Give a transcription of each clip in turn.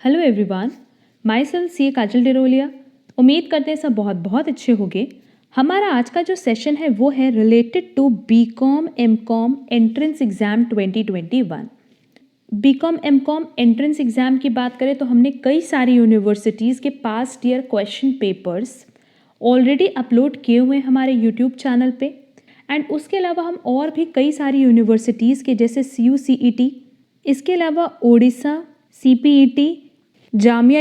Hello everyone, my self सी काजल डिरोलिया। उम्मीद करते हैं सब बहुत बहुत अच्छे होंगे। हमारा आज का जो सेशन है वो है related to BCom MCom entrance exam 2021। BCom MCom entrance exam की बात करें तो हमने कई सारी यूनिवर्सिटीज़ के past year question papers already upload किए हुए हैं हमारे यूट्यूब चैनल पे। एंड उसके अलावा हम और भी कई सारी यूनिवर्सिटीज़ के जैसे CUCET, इसके अलावा ओडिशा, CPET, जामिया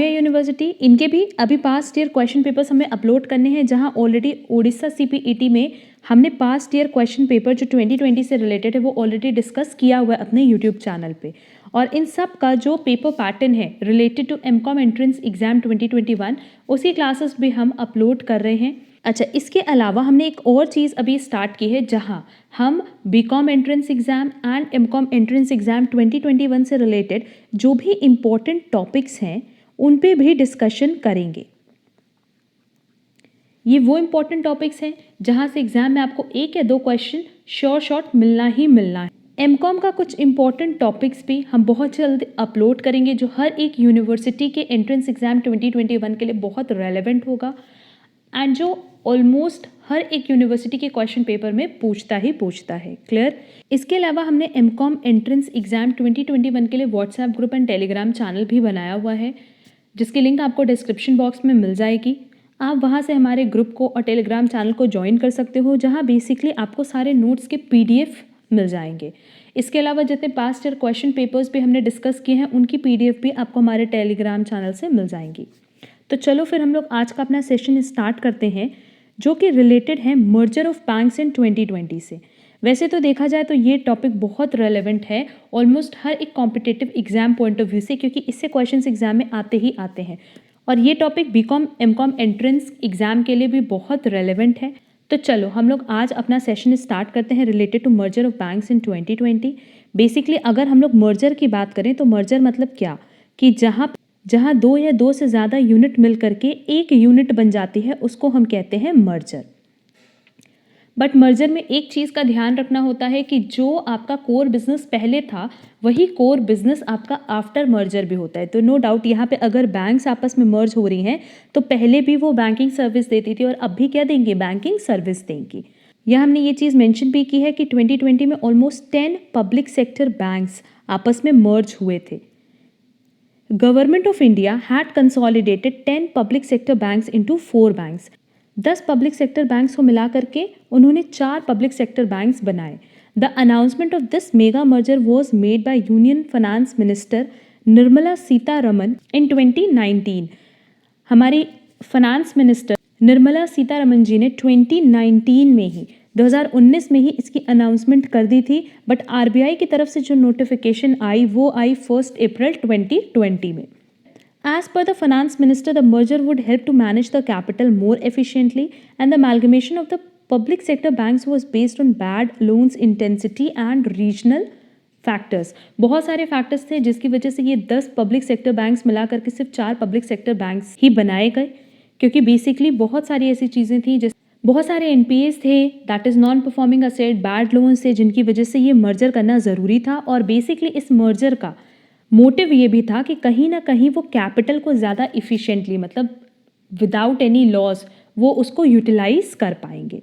यूनिवर्सिटी इनके भी अभी पास्ट ईयर क्वेश्चन पेपर्स हमें अपलोड करने हैं, जहां ऑलरेडी ओडिशा CPET में हमने पास्ट ईयर क्वेश्चन पेपर जो 2020 से रिलेटेड है वो ऑलरेडी डिस्कस किया हुआ है अपने यूट्यूब चैनल पे। और इन सब का जो पेपर पैटर्न है related to MCom entrance exam 2021 उसी क्लासेस भी हम अपलोड कर रहे हैं। अच्छा, इसके अलावा हमने एक और चीज़ अभी स्टार्ट की है, जहां हम BCom entrance exam and MCom entrance exam 2021 से रिलेटेड जो भी इम्पोर्टेंट टॉपिक्स हैं उन पे भी डिस्कशन करेंगे। ये वो इम्पोर्टेंट टॉपिक्स हैं जहां से एग्ज़ाम में आपको एक या दो क्वेश्चन शॉर्ट मिलना ही मिलना है। एमकॉम का कुछ इम्पॉर्टेंट टॉपिक्स भी हम बहुत जल्द अपलोड करेंगे जो हर एक यूनिवर्सिटी के एंट्रेंस एग्ज़ाम 2021 के लिए बहुत रेलेवेंट होगा एंड जो ऑलमोस्ट हर एक यूनिवर्सिटी के क्वेश्चन पेपर में पूछता है। क्लियर? इसके अलावा हमने एमकॉम एंट्रेंस एग्ज़ाम 2021 के लिए WhatsApp group and Telegram channel भी बनाया हुआ है, जिसकी लिंक आपको डिस्क्रिप्शन बॉक्स में मिल जाएगी। आप वहां से हमारे ग्रुप को और टेलीग्राम चैनल को ज्वाइन कर सकते हो, जहां बेसिकली आपको सारे नोट्स के PDF मिल जाएंगे। इसके अलावा जितने पास्ट ईयर क्वेश्चन पेपर्स भी हमने डिस्कस किए हैं उनकी PDF भी आपको हमारे टेलीग्राम चैनल से मिल जाएंगी। तो चलो फिर हम लोग आज का अपना सेशन स्टार्ट करते हैं, जो कि रिलेटेड है मर्जर ऑफ बैंक्स इन 2020 से। वैसे तो देखा जाए तो ये टॉपिक बहुत रेलेवेंट है ऑलमोस्ट हर एक competitive exam point of view से, क्योंकि इससे क्वेश्चंस एग्जाम में आते ही आते हैं। और ये topic BCom MCom entrance exam के लिए भी बहुत रेलेवेंट है। तो चलो हम लोग आज अपना सेशन स्टार्ट करते हैं related to merger of banks in 2020। Basically अगर हम लोग मर्जर की बात करें तो मर्जर मतलब क्या, कि जहाँ दो या दो से ज़्यादा यूनिट मिल करके एक यूनिट बन जाती है उसको हम कहते हैं मर्जर। बट मर्जर में एक चीज़ का ध्यान रखना होता है कि जो आपका कोर बिजनेस पहले था वही कोर बिजनेस आपका आफ्टर मर्जर भी होता है। तो नो डाउट यहाँ पे अगर बैंक्स आपस में मर्ज हो रही हैं तो पहले भी वो बैंकिंग सर्विस देती थी और अब भी क्या देंगे, बैंकिंग सर्विस देंगी। यह हमने ये चीज़ मेंशन भी की है कि 2020 में ऑलमोस्ट 10 पब्लिक सेक्टर बैंक्स आपस में मर्ज हुए थे। Government of India had consolidated 10 public sector banks into 4 banks. 10 public sector banks को मिला करके उन्होंने 4 पब्लिक सेक्टर बैंक्स बनाए। The announcement of this mega merger was made by union finance minister Nirmala Sitharaman in 2019। हमारी फाइनेंस मिनिस्टर निर्मला सीतारमन जी ने 2019 में ही 2019 में ही इसकी अनाउंसमेंट कर दी थी। बट RBI की तरफ से जो नोटिफिकेशन आई वो आई 1 अप्रैल 2020 में। As per the finance minister, the merger would help to manage the capital more efficiently, and the amalgamation of the public sector banks was based on bad loans intensity and regional factors. बहुत सारे factors थे जिसकी वजह से ये 10 public sector banks मिला करके सिर्फ 4 पब्लिक सेक्टर बैंक्स ही बनाए गए, क्योंकि बेसिकली बहुत सारी ऐसी चीज़ें थी जैसे बहुत सारे NPAs थे, that is non performing asset, bad loans थे, जिनकी वजह से ये मर्जर करना ज़रूरी था। और बेसिकली इस मर्जर का मोटिव ये भी था कि कहीं ना कहीं वो कैपिटल को ज़्यादा इफ़िशिएंटली, मतलब विदाउट एनी लॉस, वो उसको यूटिलाइज कर पाएंगे।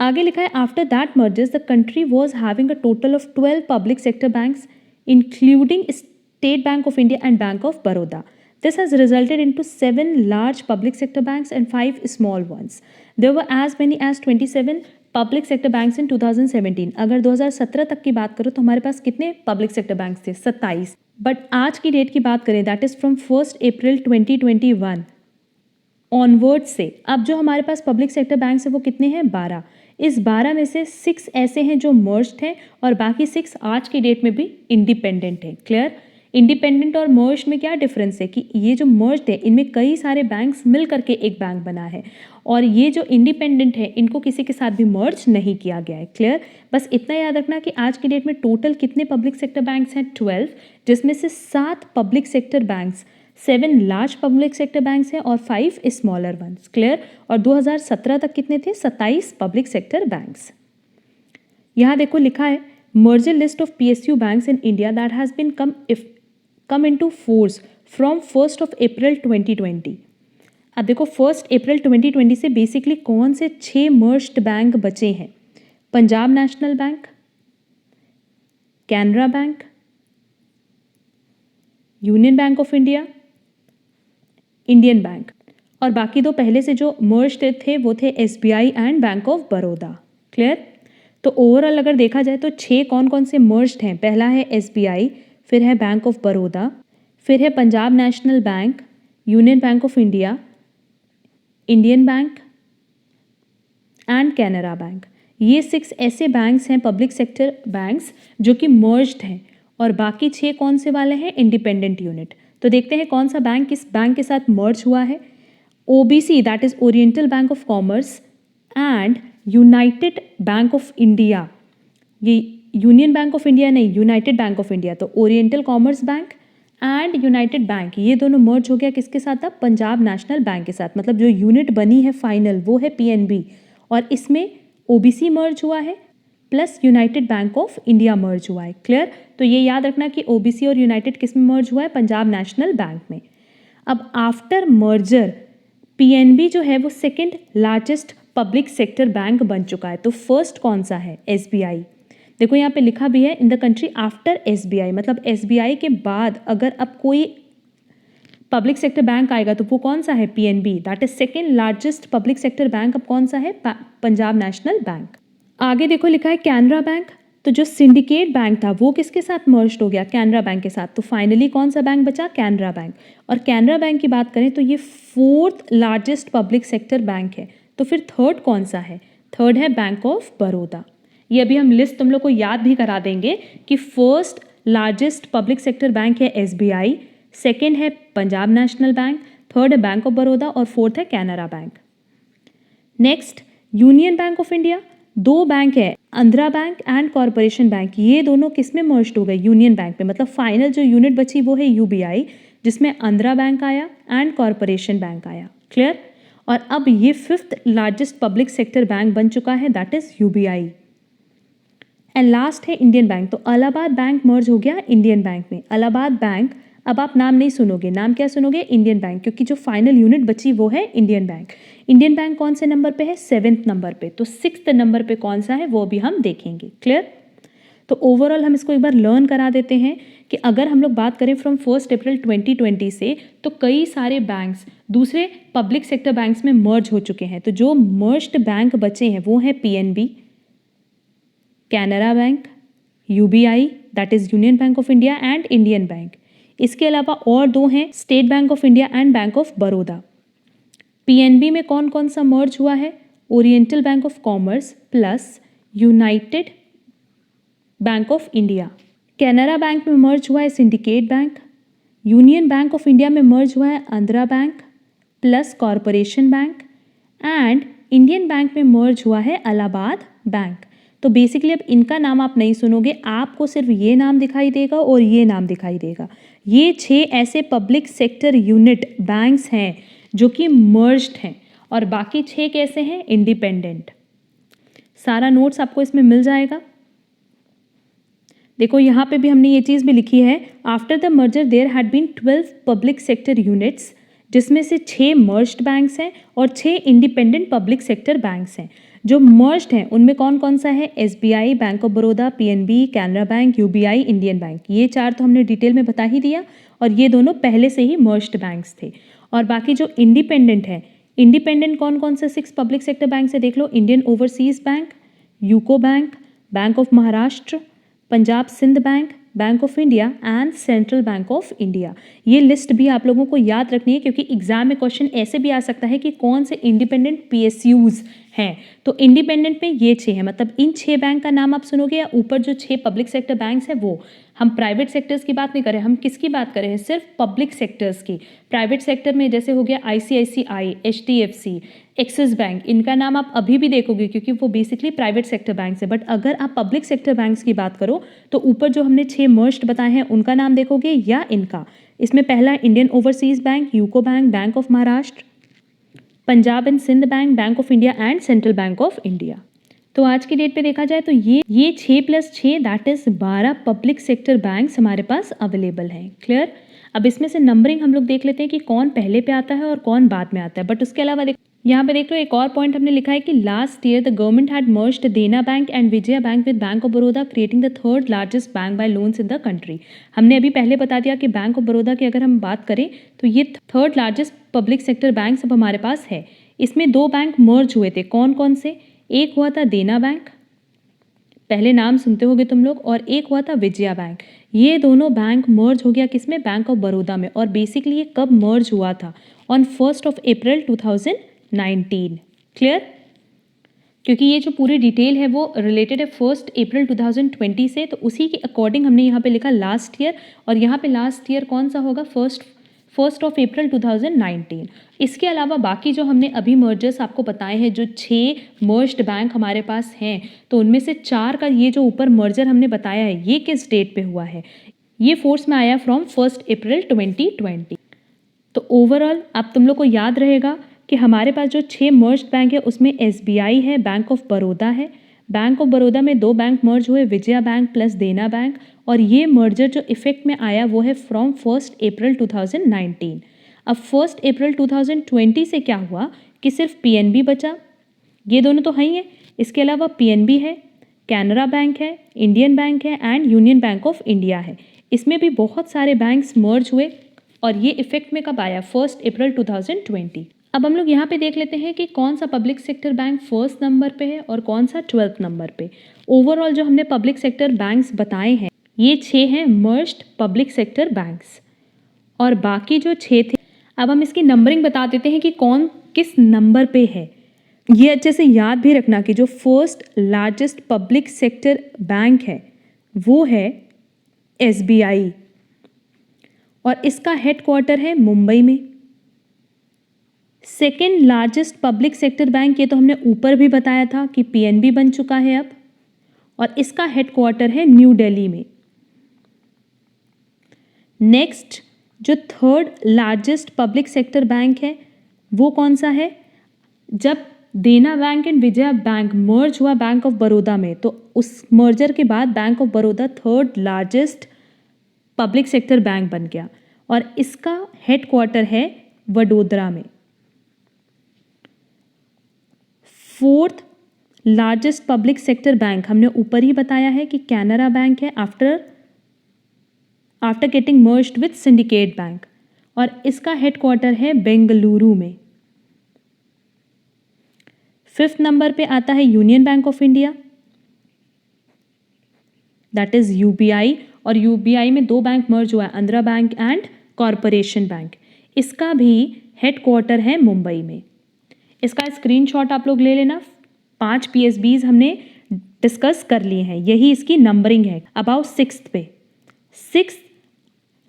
आगे लिखा है, after that mergers the country was having a total of 12 public sector banks including state bank of India and bank of Baroda. This has resulted into 7 large public sector banks and 5 small ones. There were as many as 27 public sector banks in 2017। अगर 2017 तक की बात करो तो हमारे पास कितने public sector banks थे? 27। But आज की डेट की बात करें, that is from 1 April 2021 onward से अब जो हमारे पास पब्लिक सेक्टर बैंक्स है वो कितने हैं? 12। इस 12 में से 6 ऐसे हैं जो मर्ज्ड हैं और बाकी 6 आज की डेट में भी इंडिपेंडेंट हैं। क्लियर? इंडिपेंडेंट और मर्ज में क्या डिफरेंस है कि ये जो मर्ज्ड है इनमें कई सारे बैंक्स मिल करके एक बैंक बना है, और ये जो इंडिपेंडेंट है इनको किसी के साथ भी मर्ज नहीं किया गया है। क्लियर? बस इतना याद रखना कि आज की डेट में टोटल कितने पब्लिक सेक्टर बैंक्स हैं? 12, जिसमें से 7 public sector banks, 7 large public sector banks हैं और 5 स्मॉलर वंस। क्लियर? और 2017 तक कितने थे? 27 पब्लिक सेक्टर बैंक्स। यहाँ देखो लिखा है, merger list of PSU banks in India that has been come into force from 1st of April 2020। अब देखो 1st अप्रैल 2020 से बेसिकली कौन से 6 मर्ज्ड बैंक बचे हैं? Punjab National bank, Canara bank, union Bank of India, Indian bank, और बाकी दो पहले से जो मर्ज्ड थे वो थे SBI and bank of Baroda. Clear? तो ओवरऑल अगर देखा जाए तो 6 कौन कौन से मर्ज्ड हैं? पहला है एसबीआई, फिर है बैंक ऑफ बड़ौदा, फिर है Punjab National bank, union Bank of India, Indian bank and Canara bank. ये 6 ऐसे बैंक्स हैं, पब्लिक सेक्टर बैंक्स, जो कि मर्ज्ड हैं, और बाकी 6 कौन से वाले हैं? Independent unit. तो देखते हैं कौन सा बैंक किस बैंक के साथ मर्ज हुआ है। OBC, that is oriental bank of commerce, and United Bank of India. ये यूनियन बैंक ऑफ इंडिया नहीं, यूनाइटेड बैंक ऑफ इंडिया। तो oriental commerce bank and United bank, ये दोनों मर्ज हो गया किसके साथ? अब पंजाब नेशनल बैंक के साथ। मतलब जो यूनिट बनी है फाइनल वो है पीएनबी, और इसमें ओबीसी मर्ज हुआ है plus United Bank of India merge हुआ है। क्लियर? तो ये याद रखना कि ओबीसी और यूनाइटेड किस में मर्ज हुआ है? पंजाब नेशनल बैंक में। अब आफ्टर मर्जर पीएनबी जो है वो second largest public sector bank बन चुका है। तो फर्स्ट कौन सा है? एसबीआई। देखो यहाँ पे लिखा भी है इन द कंट्री आफ्टर एसबीआई, मतलब एसबीआई के बाद अगर अब कोई पब्लिक सेक्टर बैंक आएगा तो वो कौन सा है? PNB, that is second largest public sector bank. अब कौन सा है? Punjab National bank. आगे देखो लिखा है कैनरा बैंक। तो जो सिंडिकेट बैंक था वो किसके साथ मर्ज्ड हो गया? कैनरा बैंक के साथ। तो फाइनली कौन सा बैंक बचा? कैनरा बैंक। और कैनरा बैंक की बात करें तो ये 4th largest public sector bank है। तो फिर थर्ड कौन सा है? थर्ड है बैंक ऑफ बड़ौदा। ये अभी हम लिस्ट तुम लोग को याद भी करा देंगे कि first largest public sector bank है एसबीआई, सेकेंड है पंजाब नेशनल बैंक, थर्ड है बैंक ऑफ बड़ौदा, और फोर्थ है Canara Bank. Next Union Bank of India. 2 bank है, Andhra Bank and Corporation Bank. ये दोनों किस में मर्ज्ड हो गए? यूनियन बैंक में। मतलब फाइनल जो यूनिट बची वो है यूबीआई, जिसमें आंध्रा बैंक आया एंड कॉरपोरेशन बैंक आया। क्लियर? और अब ये 5th largest public sector bank बन चुका है, that is UBI. And last है इंडियन बैंक। तो इलाहाबाद बैंक मर्ज हो गया इंडियन बैंक में। इलाहाबाद बैंक, अब आप नाम नहीं सुनोगे, नाम क्या सुनोगे? इंडियन बैंक, क्योंकि जो फाइनल यूनिट बची वो है इंडियन बैंक। इंडियन बैंक कौन से नंबर पे है? 7th नंबर पे। तो 6th नंबर पे कौन सा है वो भी हम देखेंगे। क्लियर? तो ओवरऑल हम इसको एक बार लर्न करा देते हैं कि अगर हम लोग बात करें फ्रॉम 1st अप्रैल 2020 से, तो कई सारे बैंक्स दूसरे पब्लिक सेक्टर बैंक्स में मर्ज हो चुके हैं। तो जो मर्ज्ड बैंक बचे हैं वो है PNB, Canara bank, UBI that is union Bank of India and Indian bank. इसके अलावा और 2 हैं, state bank of India and bank of Baroda. PNB में कौन कौन सा मर्ज हुआ है? Oriental bank of commerce plus United Bank of India. Canara bank में मर्ज हुआ है syndicate bank. Union Bank of India में मर्ज हुआ है Andhra bank plus corporation bank, and Indian bank में मर्ज हुआ है इलाहाबाद बैंक। तो बेसिकली अब इनका नाम आप नहीं सुनोगे, आपको सिर्फ ये नाम दिखाई देगा और ये नाम दिखाई देगा। ये 6 ऐसे पब्लिक सेक्टर यूनिट बैंक्स हैं जो कि मर्ज्ड हैं, और बाकी 6 कैसे हैं? इंडिपेंडेंट। सारा नोट्स आपको इसमें मिल जाएगा। देखो यहाँ पे भी हमने ये चीज़ भी लिखी है, after the merger there had been 12 public sector units, जिसमें से 6 मर्ज्ड बैंक्स हैं और 6 इंडिपेंडेंट पब्लिक सेक्टर बैंक्स हैं। जो मर्ज्ड हैं उनमें कौन कौन सा है? SBI, bank of Baroda, PNB, Canara bank, UBI, Indian bank. ये 4 तो हमने डिटेल में बता ही दिया, और ये दोनों पहले से ही मर्ज्ड बैंक्स थे। और बाकी जो इंडिपेंडेंट है, इंडिपेंडेंट कौन कौन से 6 पब्लिक सेक्टर बैंक से देख लो। Indian overseas bank, UCO bank, bank of Maharashtra, Punjab Sindh bank, bank of India and central bank of India. ये लिस्ट भी आप लोगों को याद रखनी है, क्योंकि एग्जाम में क्वेश्चन ऐसे भी आ सकता है कि कौन से इंडिपेंडेंट पीएसयूज हैं। तो इंडिपेंडेंट में ये 6 हैं, मतलब इन 6 बैंक का नाम आप सुनोगे, या ऊपर जो 6 पब्लिक सेक्टर बैंक्स हैं वो। हम प्राइवेट सेक्टर्स की बात नहीं कर रहे, हम किसकी बात कर रहे हैं? सिर्फ पब्लिक सेक्टर्स की। प्राइवेट सेक्टर में जैसे हो गया आईसीआईसीआई, एचडीएफसी, एक्सिस बैंक, इनका नाम आप अभी भी देखोगे क्योंकि वो बेसिकली प्राइवेट सेक्टर बैंक्स है। बट अगर आप पब्लिक सेक्टर बैंक्स की बात करो तो ऊपर जो हमने 6 मर्ज्ड बताए हैं उनका नाम देखोगे या इनका। इसमें पहला Indian overseas bank, UCO bank, bank of Maharashtra, Punjab and Sind bank, bank of India and central bank of India. तो आज की डेट पे देखा जाए तो ये 6+6 that is 12 public sector banks हमारे पास अवेलेबल हैं। क्लियर। अब इसमें से नंबरिंग हम लोग देख लेते हैं कि कौन पहले पे आता है और कौन बाद में आता है। बट उसके अलावा यहाँ पे देख लो एक और पॉइंट हमने लिखा है कि last year the government had merged Dena Bank and Vijaya Bank with Bank of Baroda creating the third largest bank by loans in the country. हमने अभी पहले बता दिया कि बैंक ऑफ बड़ौदा की अगर हम बात करें तो ये third largest public sector bank अब हमारे पास है। इसमें 2 बैंक मर्ज हुए थे। कौन कौन से? एक हुआ था देना बैंक, पहले नाम सुनते होगे तुम लोग, और एक हुआ था विजया बैंक। ये दोनों बैंक मर्ज हो गया किसमें? बैंक ऑफ बड़ौदा में। और बेसिकली ये कब मर्ज हुआ था? On 1 April 2019। क्लियर। क्योंकि ये जो पूरी डिटेल है वो रिलेटेड है 1 अप्रैल 2020 से, तो उसी के अकॉर्डिंग हमने यहाँ पे लिखा लास्ट ईयर, और यहाँ पे लास्ट ईयर कौन सा होगा? 1 अप्रैल 2019। इसके अलावा बाकी जो हमने अभी मर्जर्स आपको बताए हैं, जो 6 मर्ज्ड बैंक हमारे पास हैं, तो उनमें से 4 का ये जो ऊपर मर्जर हमने बताया है ये किस डेट पे हुआ है? ये फोर्स में आया फ्रॉम 1 अप्रैल 2020। तो ओवरऑल आप तुम लोग को याद रहेगा कि हमारे पास जो 6 मर्ज्ड बैंक है उसमें SBI है, बैंक ऑफ बड़ौदा है। बैंक ऑफ बड़ौदा में 2 बैंक मर्ज हुए, विजया बैंक प्लस देना बैंक, और ये मर्जर जो इफेक्ट में आया वो है फ्रॉम 1 अप्रैल 2019। अब 1 अप्रैल 2020 से क्या हुआ कि सिर्फ PNB बचा। ये दोनों तो हैं ही है, इसके अलावा PNB है, कैनरा बैंक है, इंडियन बैंक है and union Bank of India है। इसमें भी बहुत सारे बैंक्स मर्ज हुए और ये इफेक्ट में कब आया? 1 अप्रैल 2020। अब हम लोग यहाँ पे देख लेते हैं कि कौन सा public sector bank first number पे है और कौन सा 12th नंबर पे। ओवरऑल जो हमने पब्लिक सेक्टर बैंक्स बताए हैं ये 6 हैं मर्ज्ड पब्लिक सेक्टर बैंक्स, और बाकी जो 6 थे, अब हम इसकी नंबरिंग बता देते हैं कि कौन किस नंबर पे है। ये अच्छे से याद भी रखना कि जो first largest public sector bank है वो है SBI, और इसका हेडक्वार्टर है मुंबई में। Second largest public sector bank, ये तो हमने ऊपर भी बताया था कि PNB बन चुका है अब, और इसका हेडक्वार्टर है न्यू दिल्ली में। नेक्स्ट जो third largest public sector bank है वो कौन सा है? जब देना बैंक एंड विजया बैंक मर्ज हुआ बैंक ऑफ बड़ौदा में, तो उस मर्जर के बाद bank of Baroda third largest public sector bank बन गया, और इसका हेडक्वार्टर है वडोदरा में। Fourth largest public sector bank हमने ऊपर ही बताया है कि कैनरा बैंक है after getting merged with syndicate bank, और इसका हेडक्वार्टर है बेंगलुरु में। 5th नंबर पे आता है union Bank of India, that is UBI, और UBI में 2 बैंक मर्ज हुआ है, Andhra Bank and Corporation bank. इसका भी हेडक्वार्टर है मुंबई में। इसका स्क्रीनशॉट आप लोग ले लेना। 5 PSBs हमने डिस्कस कर लिए हैं, यही इसकी नंबरिंग है। अबाउट 6th पे 6th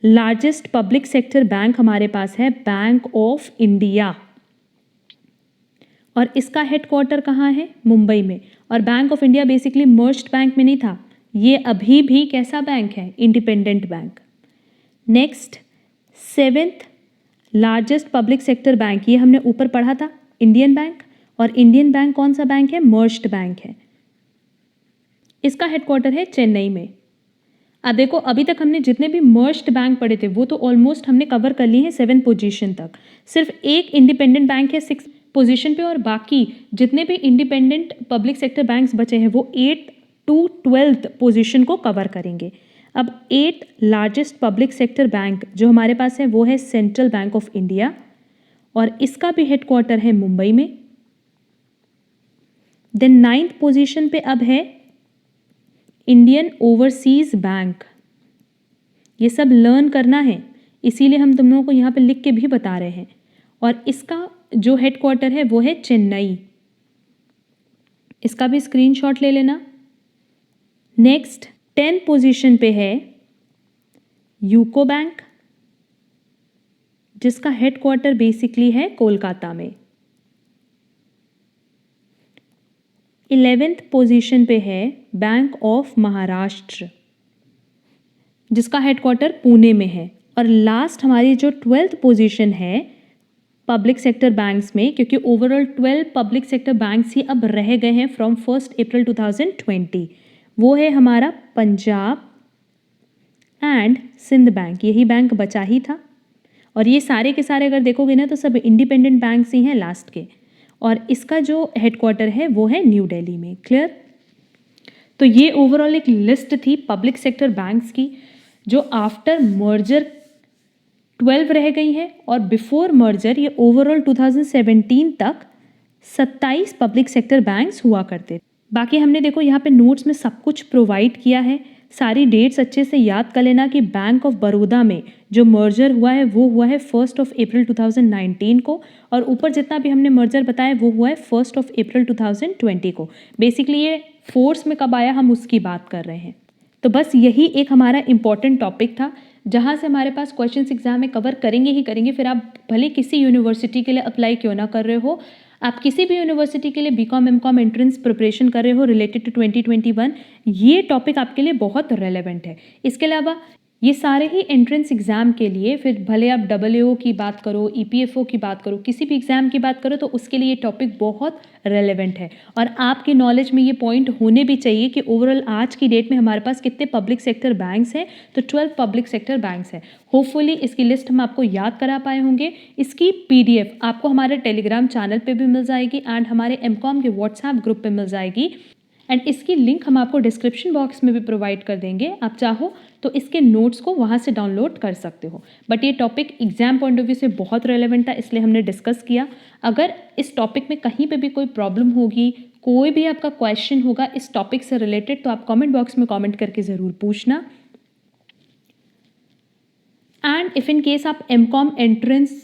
largest public sector bank हमारे पास है बैंक ऑफ इंडिया, और इसका हेडक्वार्टर कहाँ है? मुंबई में। और bank of India basically merged bank में नहीं था, ये अभी भी कैसा बैंक है? Independent bank. Next 7th largest public sector bank, ये हमने ऊपर पढ़ा था, इंडियन बैंक, और इंडियन बैंक कौन सा बैंक है? मर्ज्ड बैंक है। इसका हेडक्वार्टर है चेन्नई में। अब देखो अभी तक हमने जितने भी मर्ज्ड बैंक पढ़े थे वो तो ऑलमोस्ट हमने कवर कर लिए हैं 7th पोजीशन तक। सिर्फ एक इंडिपेंडेंट बैंक है 6th पोजीशन पे, और बाकी जितने भी इंडिपेंडेंट पब्लिक सेक्टर बैंक्स बचे हैं वो 8th to 12th पोजीशन को कवर करेंगे। अब 8th largest public sector bank जो हमारे पास है वो है सेंट्रल बैंक ऑफ इंडिया, और इसका भी हेडक्वार्टर है मुंबई में। देन 9th पोजीशन पे अब है इंडियन ओवरसीज बैंक। ये सब लर्न करना है, इसीलिए हम तुम लोगों को यहाँ पे लिख के भी बता रहे हैं, और इसका जो हेडक्वार्टर है वो है चेन्नई। इसका भी स्क्रीनशॉट ले लेना। नेक्स्ट 10th पोजीशन पे है यूको बैंक, जिसका हेडक्वार्टर बेसिकली है कोलकाता में। 11th पोजीशन पे है बैंक ऑफ महाराष्ट्र, जिसका हेडक्वार्टर पुणे में है। और लास्ट हमारी जो 12th पोजीशन है पब्लिक सेक्टर बैंक्स में, क्योंकि ओवरऑल 12 पब्लिक सेक्टर बैंक्स ही अब रह गए हैं फ्रॉम 1 अप्रैल 2020। वो है हमारा पंजाब एंड सिंध बैंक, यही बैंक बचा ही था। और ये सारे के सारे अगर देखोगे ना तो सब इंडिपेंडेंट बैंक्स ही हैं लास्ट के, और इसका जो हेडक्वार्टर है वो है न्यू दिल्ली में। क्लियर? तो ये ओवरऑल एक लिस्ट थी पब्लिक सेक्टर बैंक्स की जो आफ्टर मर्जर 12 रह गई है, और बिफोर मर्जर ये ओवरऑल 2017 तक 27 पब्लिक सेक्टर बैंक्स हुआ करते। बाकी हमने देखो यहाँ पे नोट्स में सब कुछ प्रोवाइड किया है, सारी डेट्स अच्छे से याद कर लेना कि बैंक ऑफ बड़ौदा में जो मर्जर हुआ है वो हुआ है 1 अप्रैल 2019 को, और ऊपर जितना भी हमने मर्जर बताया वो हुआ है 1 अप्रैल 2020 को। बेसिकली ये फोर्स में कब आया हम उसकी बात कर रहे हैं। तो बस यही एक हमारा इम्पॉर्टेंट टॉपिक था जहाँ से हमारे पास क्वेश्चंस एग्जाम में कवर करेंगे ही करेंगे। फिर आप भले किसी यूनिवर्सिटी के लिए अप्लाई क्यों ना कर रहे हो, आप किसी भी यूनिवर्सिटी के लिए बीकॉम एमकॉम एंट्रेंस प्रिपरेशन कर रहे हो रिलेटेड टू 2021, ये टॉपिक आपके लिए बहुत रेलेवेंट है। इसके अलावा ये सारे ही एंट्रेंस एग्ज़ाम के लिए, फिर भले आप AAO की बात करो, EPFO की बात करो, किसी भी एग्ज़ाम की बात करो, तो उसके लिए ये टॉपिक बहुत रेलेवेंट है। और आपकी नॉलेज में ये पॉइंट होने भी चाहिए कि ओवरऑल आज की डेट में हमारे पास कितने पब्लिक सेक्टर बैंक्स हैं, तो 12 पब्लिक सेक्टर बैंक्स हैं। होपफुली इसकी लिस्ट हम आपको याद करा पाए होंगे। इसकी PDF आपको हमारे टेलीग्राम चैनल पे भी मिल जाएगी एंड हमारे MCOM के व्हाट्सएप ग्रुप पे मिल जाएगी, एंड इसकी लिंक हम आपको डिस्क्रिप्शन बॉक्स में भी प्रोवाइड कर देंगे। आप चाहो तो इसके नोट्स को वहाँ से डाउनलोड कर सकते हो। बट ये topic exam point of view से बहुत रेलेवेंट था, इसलिए हमने डिस्कस किया। अगर इस टॉपिक में कहीं पे भी कोई प्रॉब्लम होगी, कोई भी आपका क्वेश्चन होगा इस टॉपिक से रिलेटेड, तो आप कमेंट बॉक्स में कमेंट करके ज़रूर पूछना। एंड इफ़ इन केस आप MCOM एंट्रेंस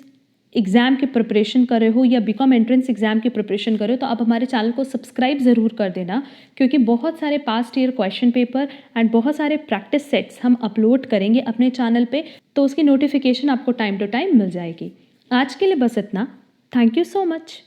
एग्ज़ाम की प्रिपरेशन कर रहे हो या BCOM एंट्रेंस एग्ज़ाम की प्रिपरेशन कर रहे हो, तो आप हमारे चैनल को सब्सक्राइब ज़रूर कर देना, क्योंकि बहुत सारे past year question paper and बहुत सारे प्रैक्टिस सेट्स हम अपलोड करेंगे अपने चैनल पे, तो उसकी नोटिफिकेशन आपको टाइम टू टाइम मिल जाएगी। आज के लिए बस इतना। Thank you so much.